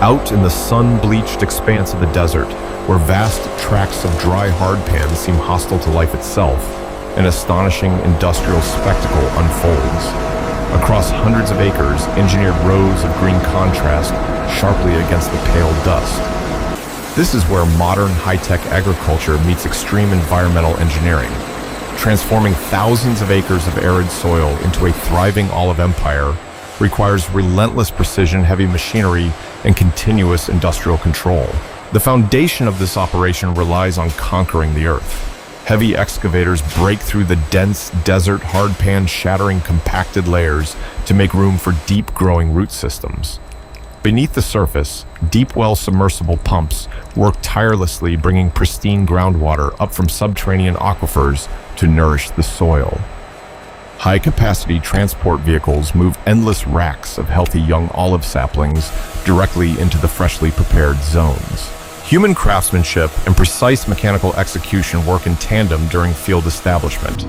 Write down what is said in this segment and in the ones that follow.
Out in the sun-bleached expanse of the desert, where vast tracts of dry hardpan seem hostile to life itself, an astonishing industrial spectacle unfolds. Across hundreds of acres, engineered rows of green contrast sharply against the pale dust. This is where modern high-tech agriculture meets extreme environmental engineering, transforming thousands of acres of arid soil into a thriving olive empire requires relentless precision, heavy machinery, and continuous industrial control. The foundation of this operation relies on conquering the earth. Heavy excavators break through the dense desert hardpan, shattering compacted layers to make room for deep-growing root systems. Beneath the surface, deep well submersible pumps work tirelessly, bringing pristine groundwater up from subterranean aquifers to nourish the soil. High-capacity transport vehicles move endless racks of healthy young olive saplings directly into the freshly prepared zones. Human craftsmanship and precise mechanical execution work in tandem during field establishment.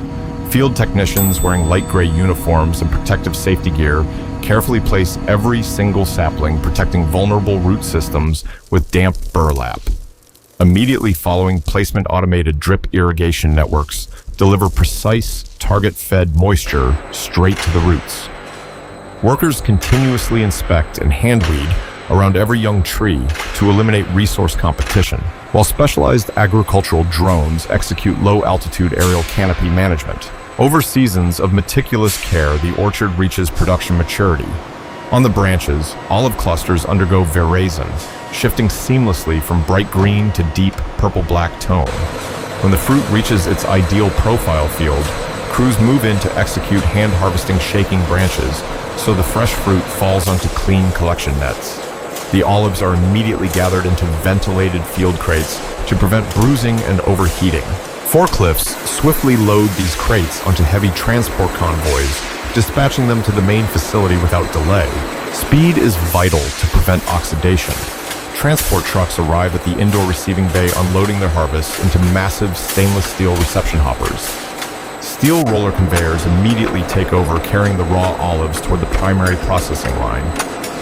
Field technicians wearing light gray uniforms and protective safety gear carefully place every single sapling, protecting vulnerable root systems with damp burlap. Immediately following placement, automated drip irrigation networks deliver precise, target-fed moisture straight to the roots. Workers continuously inspect and handweed around every young tree to eliminate resource competition, while specialized agricultural drones execute low-altitude aerial canopy management. Over seasons of meticulous care, the orchard reaches production maturity. On the branches, olive clusters undergo veraison, shifting seamlessly from bright green to deep purple-black tone. When the fruit reaches its ideal profile field, crews move in to execute hand-harvesting shaking branches so the fresh fruit falls onto clean collection nets. The olives are immediately gathered into ventilated field crates to prevent bruising and overheating. Forklifts swiftly load these crates onto heavy transport convoys, dispatching them to the main facility without delay. Speed is vital to prevent oxidation. Transport trucks arrive at the indoor receiving bay, unloading their harvests into massive stainless steel reception hoppers. Steel roller conveyors immediately take over, carrying the raw olives toward the primary processing line.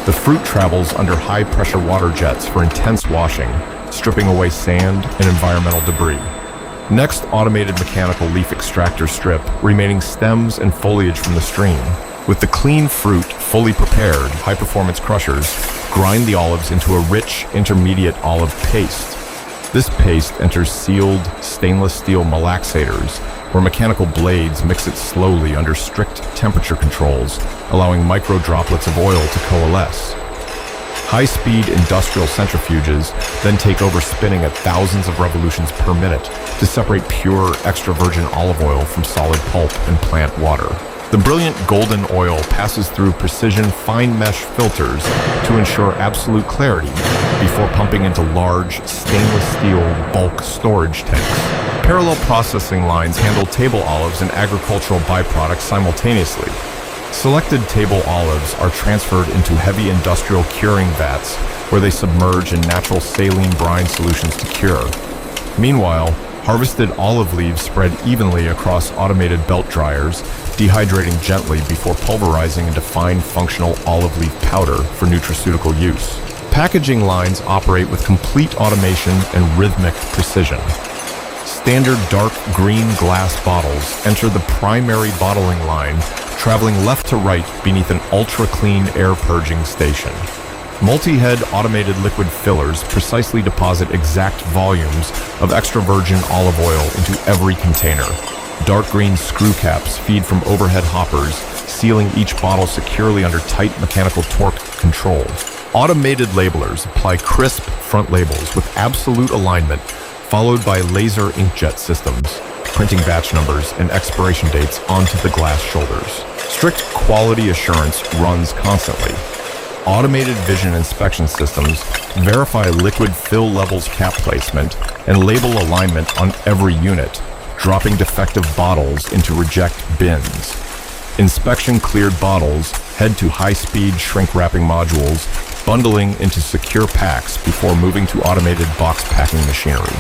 The fruit travels under high-pressure water jets for intense washing, stripping away sand and environmental debris. Next, automated mechanical leaf extractors strip remaining stems and foliage from the stream. With the clean fruit fully prepared, high-performance crushers grind the olives into a rich, intermediate olive paste. This paste enters sealed stainless steel malaxators, where mechanical blades mix it slowly under strict temperature controls, allowing micro droplets of oil to coalesce. High-speed industrial centrifuges then take over, spinning at thousands of revolutions per minute to separate pure extra virgin olive oil from solid pulp and plant water. The brilliant golden oil passes through precision fine mesh filters to ensure absolute clarity before pumping into large stainless steel bulk storage tanks. Parallel processing lines handle table olives and agricultural byproducts simultaneously. Selected table olives are transferred into heavy industrial curing vats, where they submerge in natural saline brine solutions to cure. Meanwhile, harvested olive leaves spread evenly across automated belt dryers, dehydrating gently before pulverizing into fine functional olive leaf powder for nutraceutical use. Packaging lines operate with complete automation and rhythmic precision. Standard dark green glass bottles enter the primary bottling line, traveling left to right beneath an ultra-clean air purging station. Multi-head automated liquid fillers precisely deposit exact volumes of extra virgin olive oil into every container. Dark green screw caps feed from overhead hoppers, sealing each bottle securely under tight mechanical torque control. Automated labelers apply crisp front labels with absolute alignment, followed by laser inkjet systems, printing batch numbers and expiration dates onto the glass shoulders. Strict quality assurance runs constantly. Automated vision inspection systems verify liquid fill levels, cap placement, and label alignment on every unit, dropping defective bottles into reject bins. Inspection-cleared bottles head to high-speed shrink-wrapping modules, bundling into secure packs before moving to automated box packing machinery.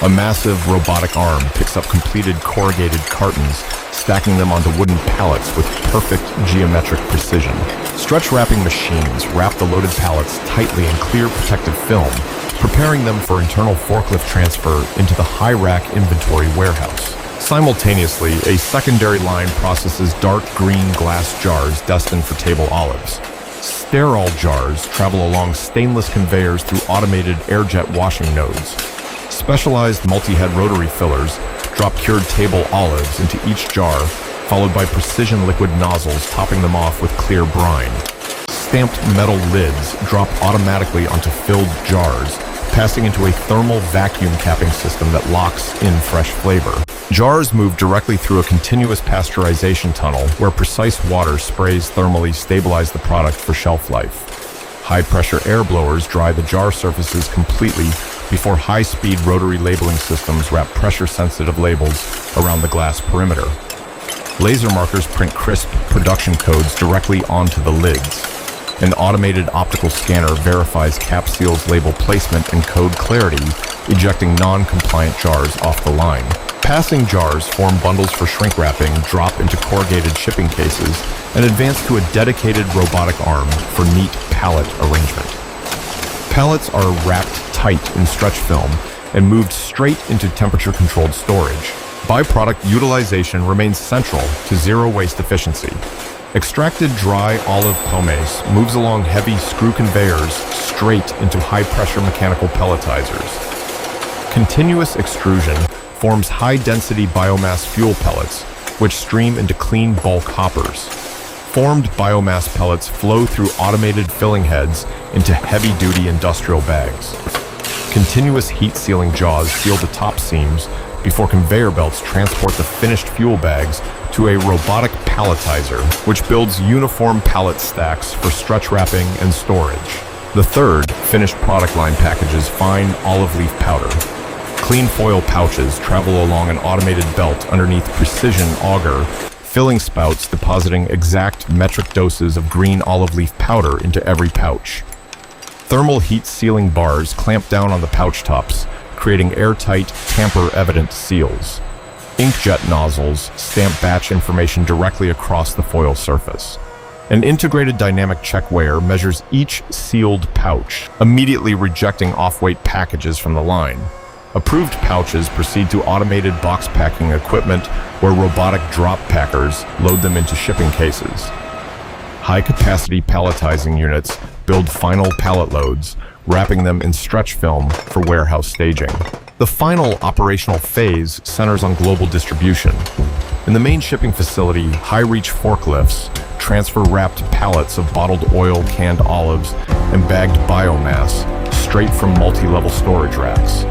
A massive robotic arm picks up completed corrugated cartons, stacking them onto wooden pallets with perfect geometric precision. Stretch wrapping machines wrap the loaded pallets tightly in clear protective film, preparing them for internal forklift transfer into the high-rack inventory warehouse. Simultaneously, a secondary line processes dark green glass jars destined for table olives. Sterile jars travel along stainless conveyors through automated air-jet washing nodes. Specialized multi-head rotary fillers drop cured table olives into each jar, followed by precision liquid nozzles topping them off with clear brine. Stamped metal lids drop automatically onto filled jars, passing into a thermal vacuum capping system that locks in fresh flavor. Jars move directly through a continuous pasteurization tunnel where precise water sprays thermally stabilize the product for shelf life. High-pressure air blowers dry the jar surfaces completely before high-speed rotary labeling systems wrap pressure-sensitive labels around the glass perimeter. Laser markers print crisp production codes directly onto the lids. An automated optical scanner verifies cap seals label placement and code clarity, ejecting non-compliant jars off the line. Passing jars form bundles for shrink wrapping, drop into corrugated shipping cases, and advance to a dedicated robotic arm for neat pallet arrangement. Pallets are wrapped tight in stretch film and moved straight into temperature-controlled storage. Byproduct utilization remains central to zero waste efficiency. Extracted dry olive pomace moves along heavy screw conveyors straight into high-pressure mechanical pelletizers. Continuous extrusion forms high-density biomass fuel pellets, which stream into clean bulk hoppers. Formed biomass pellets flow through automated filling heads into heavy-duty industrial bags. Continuous heat-sealing jaws seal the top seams before conveyor belts transport the finished fuel bags to a robotic palletizer, which builds uniform pallet stacks for stretch wrapping and storage. The third finished product line packages fine olive leaf powder. Clean foil pouches travel along an automated belt underneath precision auger, filling spouts depositing exact metric doses of green olive leaf powder into every pouch. Thermal heat sealing bars clamp down on the pouch tops, creating airtight, tamper-evident seals. Inkjet nozzles stamp batch information directly across the foil surface. An integrated dynamic check weigher measures each sealed pouch, immediately rejecting off-weight packages from the line. Approved pouches proceed to automated box packing equipment where robotic drop packers load them into shipping cases. High-capacity palletizing units build final pallet loads, wrapping them in stretch film for warehouse staging. The final operational phase centers on global distribution. In the main shipping facility, high-reach forklifts transfer wrapped pallets of bottled oil, canned olives, and bagged biomass straight from multi-level storage racks.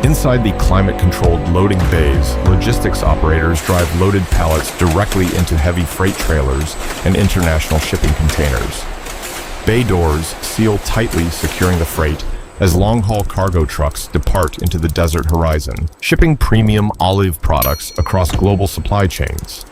Inside the climate-controlled loading bays, logistics operators drive loaded pallets directly into heavy freight trailers and international shipping containers. Bay doors seal tightly, securing the freight as long-haul cargo trucks depart into the desert horizon, shipping premium olive products across global supply chains.